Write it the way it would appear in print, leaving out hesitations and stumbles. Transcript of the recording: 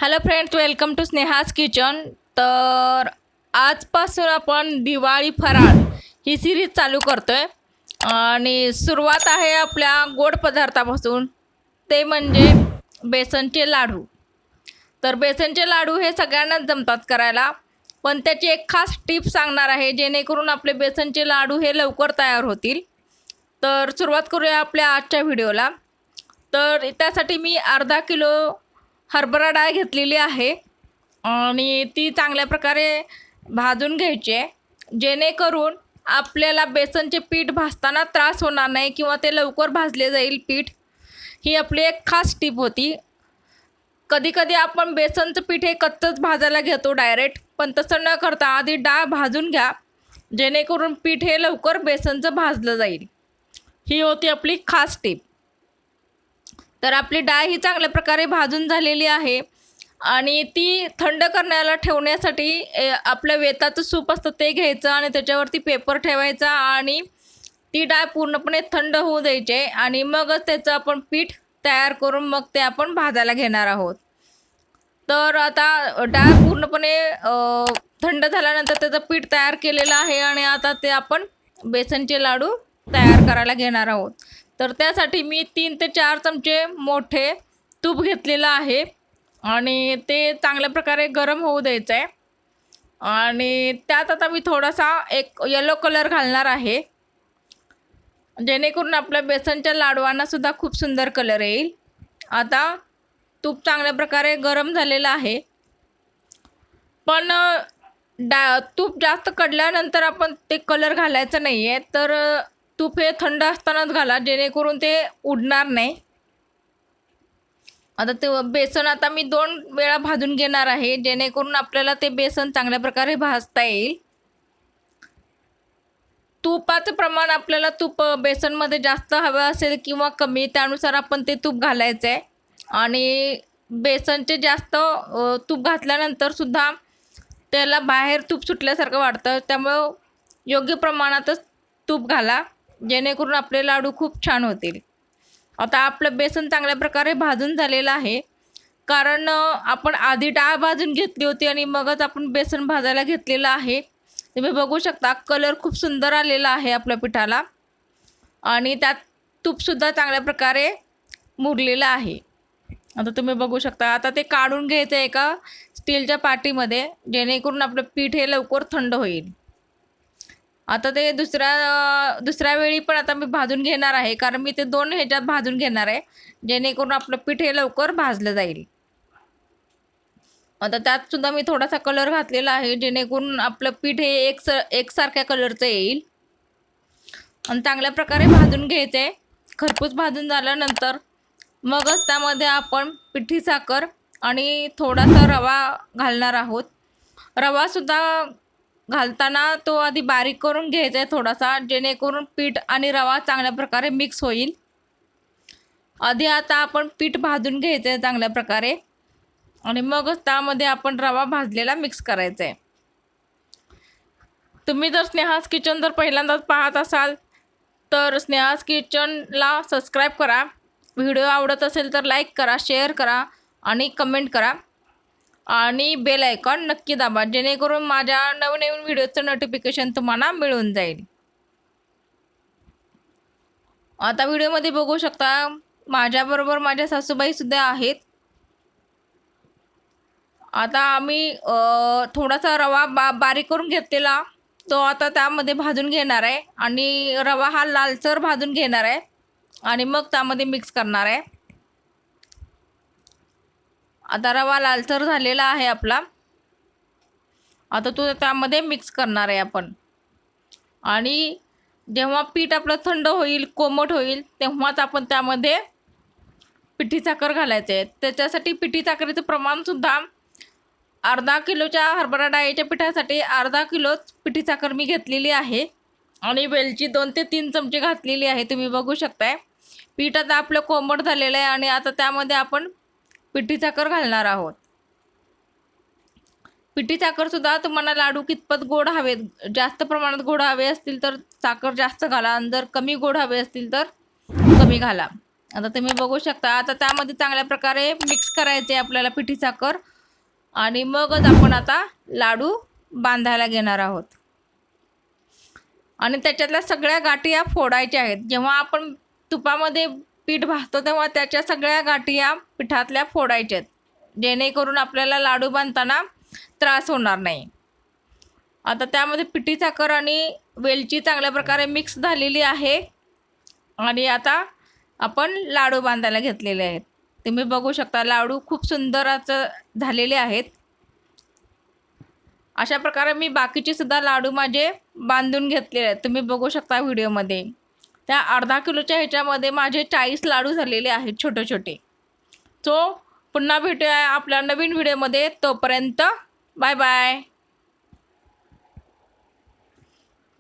Hello friends, welcome to Sneha's kitchen. तर आजपासून आपण दिवाळी फराळ ही सिरीज चालू करतोय आणि सुरुवात आहे आपल्या गोड पदार्थापासून, ते म्हणजे बेसनचे लाडू। तर बेसनचे लाडू हे सगळ्यांनाच जमतात करायला, पण त्याची एक खास टिप सांगणार आहे जेणेकरून आपले बेसनचे लाडू हे लवकर तयार होतील। तर सुरुवात करूया आपल्या आजच्या व्हिडिओला। तर त्यासाठी मी अर्धा किलो हरभरा डाळ घेतलेली आहे आणि ती चांगल्या प्रकारे भाजून घ्यायची आहे, जेणेकरून आपल्याला बेसनचे पीठ भाजताना त्रास होणार नाही किंवा ते लवकर भाजले जाईल पीठ। ही आपली एक खास टीप होती। कधी कधी आपण बेसनचं पीठ हे कच्चंच भाजायला घेतो डायरेक्ट, पण तसं न करता आधी डाळ भाजून घ्या, जेणेकरून पीठ हे लवकर बेसनचं भाजलं जाईल। ही होती आपली खास टीप। तर आपली डाळ ही चांगल्या प्रकारे भाजून झालेली आहे आणि ती थंड करण्याला ठेवण्यासाठी आपलं वेताचं सूप असतं ते घ्यायचं आणि त्याच्यावरती पेपर ठेवायचा आणि ती डाळ पूर्णपणे थंड होऊ द्यायची आणि मगच त्याचं आपण पीठ तयार करून मग ते आपण भाजायला घेणार आहोत। तर आता डाळ पूर्णपणे थंड झाल्यानंतर त्याचं पीठ तयार केलेलं आहे आणि आता ते आपण बेसनचे लाडू तयार करायला घेणार आहोत। तर त्यासाठी मी 3 ते 4 चमचे मोठे तूप घेतलेलं आहे आणि ते चांगल्या प्रकारे गरम होऊ द्यायचं आहे आणि त्यात आता मी थोडासा एक येलो कलर घालणार आहे, जेणेकरून आपल्या बेसनच्या लाडवांना सुद्धा खूप सुंदर कलर येईल। आता तूप चांगल्या प्रकारे गरम झालेलं आहे, पण तूप जास्त कढल्यानंतर आपण ते कलर घालायचं नाही आहे। तर तूप हे थंड असतानाच घाला, जेणेकरून ते उडणार नाही। आता ते बेसन आता मी 2 वेळा भाजून घेणार आहे, जेणेकरून आपल्याला ते बेसन चांगल्या प्रकारे भाजता येईल। तुपाचं प्रमाण आपल्याला बेसनमध्ये जास्त हवं असेल किंवा कमी, त्यानुसार आपण ते तूप घालायचं आहे आणि बेसनचे जास्त तूप घातल्यानंतर सुद्धा त्याला बाहेर तूप सुटल्यासारखं वाटतं, त्यामुळं योग्य प्रमाणातच तूप घाला, जेणेकरून आपले लाडू खूप छान होतील। आता आपलं बेसन चांगल्या प्रकारे भाजून झालेलं आहे, कारण आपण आधी डाळ भाजून घेतली होती आणि मगच आपण बेसन भाजायला घेतलेलं आहे। तुम्ही बघू शकता कलर खूप सुंदर आलेला आहे आपल्या पिठाला आणि त्यात तूपसुद्धा चांगल्या प्रकारे मुरलेलं आहे। आता तुम्ही बघू शकता। आता ते काढून घ्यायचं आहे एका स्टीलच्या पाटीमध्ये, जेणेकरून आपलं पीठ हे लवकर थंड होईल। आता ते दुसऱ्या वेळी पण आता मी भाजून घेणार आहे, कारण मी ते 2 ह्याच्यात भाजून घेणार आहे, जेणेकरून आपलं पीठ हे लवकर भाजलं जाईल। आता त्यात सुद्धा मी थोडासा कलर घातलेला आहे, जेणेकरून आपलं पीठ हे एकसारख्या कलरचं येईल आणि चांगल्या प्रकारे भाजून घ्यायचं आहे। खरपूस भाजून झाल्यानंतर मगच त्यामध्ये आपण पिठी साखर आणि थोडासा रवा घालणार आहोत। रवासुद्धा घालताना तो आधी बारीक करून घ्यायचा आहे थोडासा, जेणेकरून पीठ आणि रवा चांगल्या प्रकारे मिक्स होईल। आधी आता आपण पीठ भाजून घ्यायचं आहे चांगल्या प्रकारे आणि मगच त्यामध्ये आपण रवा भाजलेला मिक्स करायचा आहे। तुम्ही जर स्नेहाज किचन जर पहिल्यांदाच पाहत असाल तर स्नेहाज किचनला सबस्क्राईब करा। व्हिडिओ आवडत असेल तर लाईक करा, शेअर करा आणि कमेंट करा आणि बेल आयकॉन नक्की दाबा, जेणेकरून माझ्या नवनवीन व्हिडिओचं नोटिफिकेशन तुम्हाला मिळून जाईल। आता व्हिडिओमध्ये बघू शकता माझ्याबरोबर माझ्या सासूबाईसुद्धा आहेत। आता आम्ही थोडासा रवा बारीक करून घेतलेला तो आता त्यामध्ये भाजून घेणार आहे आणि रवा हा लालसर भाजून घेणार आहे आणि मग त्यामध्ये मिक्स करणार आहे। आता रवा लालसर झालेला आहे आपला, आता तो त्यामध्ये मिक्स करणार आहे आपण आणि जेव्हा पीठ आपलं थंड होईल, कोमट होईल, तेव्हाच आपण त्यामध्ये पिठी साखर घालायचे आहे। त्याच्यासाठी पिठी साखरेचं प्रमाणसुद्धा अर्धा किलोच्या हरभरा डाळीच्या पिठासाठी अर्धा किलोच पिठी साखर मी घेतलेली आहे आणि वेलची 2 ते 3 चमचे घातलेली आहे। तुम्ही बघू शकताय पीठ आता आपलं कोमट झालेलं आहे आणि आता त्यामध्ये आपण पिठी साखर घालणार आहोत। पिठी साखरसुद्धा तुम्हाला लाडू कितपत गोड हवेत, जास्त प्रमाणात गोड हवे असतील तर साखर जास्त घाला आणि जर कमी गोड हवे असतील तर कमी घाला। आता तुम्ही बघू शकता। आता त्यामध्ये चांगल्या प्रकारे मिक्स करायचे आपल्याला पिठी साखर आणि मगच आपण आता लाडू बांधायला घेणार आहोत. आणि त्याच्यातल्या सगळ्या गाठी या फोडायच्या आहेत. जेव्हा आपण तुपामध्ये पीठ भाजतो तेव्हा त्याच्या सगळ्या गाठी या पिठातल्या फोडायच्या आहेत, जेणेकरून आपल्याला लाडू बांधताना त्रास होणार नाही. आता त्यामध्ये पिठी साखर आणि वेलची चांगल्या प्रकारे मिक्स झालेली आहे. आणि आता आपण लाडू बांधायला घेतलेले आहेत. तुम्ही बघू शकता लाडू खूप सुंदर असं झालेले आहेत. अशा प्रकारे मी बाकीचे सुद्धा लाडू माझे बांधून घेतलेले आहेत. तुम्ही बघू शकता व्हिडिओमध्ये. त्या अर्धा किलोच्या ह्याच्यामध्ये माझे 40 लाडू झालेले आहेत छोटे छोटे. सो पुन्हा भेटूया आपल्या नवीन व्हिडिओमध्ये. तोपर्यंत बाय बाय.